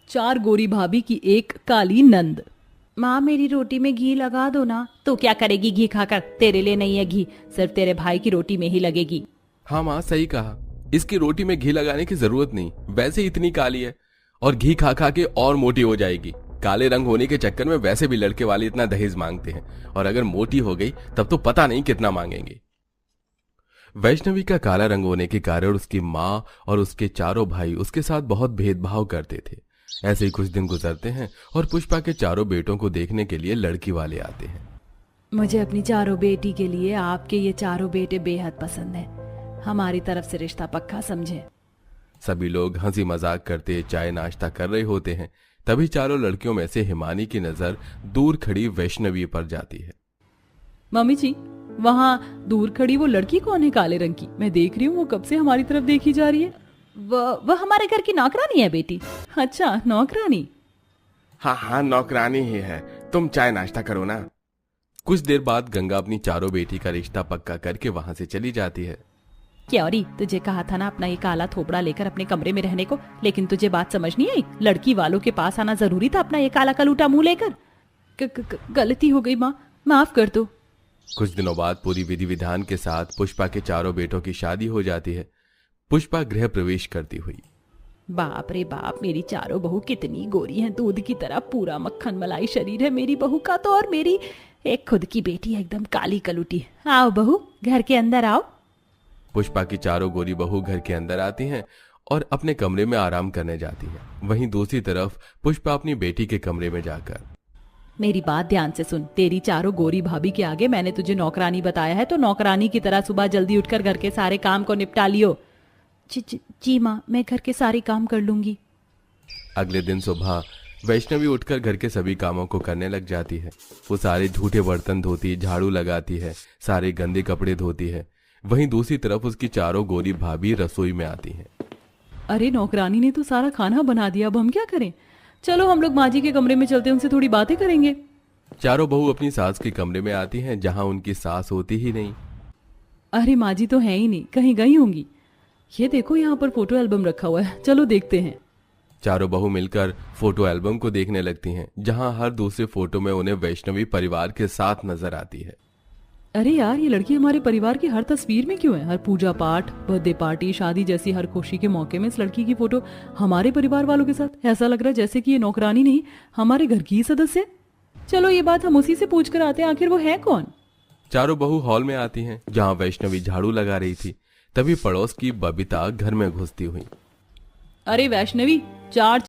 चार गोरी भाभी की एक काली नंद। माँ मेरी रोटी में घी लगा दो ना। तो क्या करेगी घी खाकर, तेरे लिए नहीं है घी, सिर्फ तेरे भाई की रोटी में ही लगेगी। हाँ माँ, सही कहा। इसकी रोटी में घी लगाने की जरूरत नहीं, वैसे ही इतनी काली है और घी खा खा के और मोटी हो जाएगी। काले रंग होने के चक्कर में वैसे भी लड़के वाले इतना दहेज मांगते हैं, और अगर मोटी हो गई तब तो पता नहीं कितना मांगेंगे। वैष्णवी का काला रंग होने के कारण उसकी माँ और उसके चारों भाई उसके साथ बहुत भेदभाव करते थे। ऐसे ही कुछ दिन गुजरते हैं और पुष्पा के चारों बेटों को देखने के लिए लड़की वाले आते हैं। मुझे अपनी चारों बेटी के लिए आपके ये चारों बेटे बेहद पसंद हैं। हमारी तरफ से रिश्ता पक्का समझे। सभी लोग हंसी मजाक करते चाय नाश्ता कर रहे होते हैं। तभी चारों लड़कियों में से हिमानी की नजर दूर खड़ी वैष्णवी पर जाती है। मम्मी जी, वहाँ दूर खड़ी वो लड़की कौन है काले रंग की? मैं देख रही हूँ वो कब से हमारी तरफ देखी जा रही है। वह हमारे घर की नौकरानी है बेटी। अच्छा, नौकरानी। हाँ हाँ, नौकरानी ही है। तुम चाय नाश्ता करो ना। कुछ देर बाद गंगा अपनी चारों बेटी का रिश्ता पक्का करके वहां से चली जाती है। क्योरी, तुझे कहा था ना अपना ये काला थोबड़ा लेकर अपने कमरे में रहने को, लेकिन तुझे बात समझ नहीं आई। लड़की वालों के पास आना जरूरी था अपना ये काला कलूटा मुंह लेकर। गलती हो गई माँ, माफ कर दो। कुछ दिनों बाद पूरी विधि विधान के साथ पुष्पा के चारों बेटों की शादी हो जाती है। पुष्पा गृह प्रवेश करती हुई। बाप रे बाप, मेरी चारों बहू कितनी गोरी हैं, दूध की तरह पूरा मक्खन मलाई शरीर है मेरी बहू का तो, और मेरी एक खुद की बेटी है एकदम काली कलूटी। आओ बहू, घर के अंदर आओ। पुष्पा की चारों गोरी बहू घर के अंदर आती हैं और अपने कमरे में आराम करने जाती है। वहीं दूसरी तरफ पुष्पा अपनी बेटी के कमरे में जाकर, मेरी बात ध्यान से सुन। तेरी चारों गोरी भाभी के आगे मैंने तुझे नौकरानी बताया है, तो नौकरानी की तरह सुबह जल्दी उठकर घर के सारे काम को निपटा लियो। जी माँ, मैं घर के सारे काम कर लूंगी। अगले दिन सुबह वैष्णवी उठकर घर के सभी कामों को करने लग जाती है। वो सारे झूठे बर्तन धोती, झाड़ू लगाती है, सारे गंदे कपड़े धोती है। वहीं दूसरी तरफ उसकी चारों गोरी भाभी रसोई में आती हैं। अरे नौकरानी ने तो सारा खाना बना दिया, अब हम क्या करें? चलो हम लोग माँ जी के कमरे में चलते हैं, उनसे थोड़ी बातें करेंगे। चारों बहू अपनी सास के कमरे में आती हैं, जहां उनकी सास होती ही नहीं। अरे माँ जी तो है ही नहीं, कहीं गई होंगी। ये देखो यहाँ पर फोटो एल्बम रखा हुआ है, चलो देखते हैं। चारों बहू मिलकर फोटो एल्बम को देखने लगती हैं, जहां हर दूसरे फोटो में उन्हें वैष्णवी परिवार के साथ नजर आती है। अरे यार, ये लड़की हमारे परिवार की हर तस्वीर में क्यों है? हर पूजा पाठ, बर्थडे पार्टी, शादी जैसी हर खुशी के मौके में इस लड़की की फोटो हमारे परिवार वालों के साथ। ऐसा लग रहा है जैसे कि ये नौकरानी नहीं, हमारे घर की ही सदस्य। चलो ये बात हम उसी से पूछ कर आते हैं, आखिर वो है कौन। चारों बहू हॉल में आती हैं, जहां वैष्णवी झाड़ू लगा रही थी। तभी पड़ोस की बबीता घर में घुसती हुई। अरे वैष्णवी, चार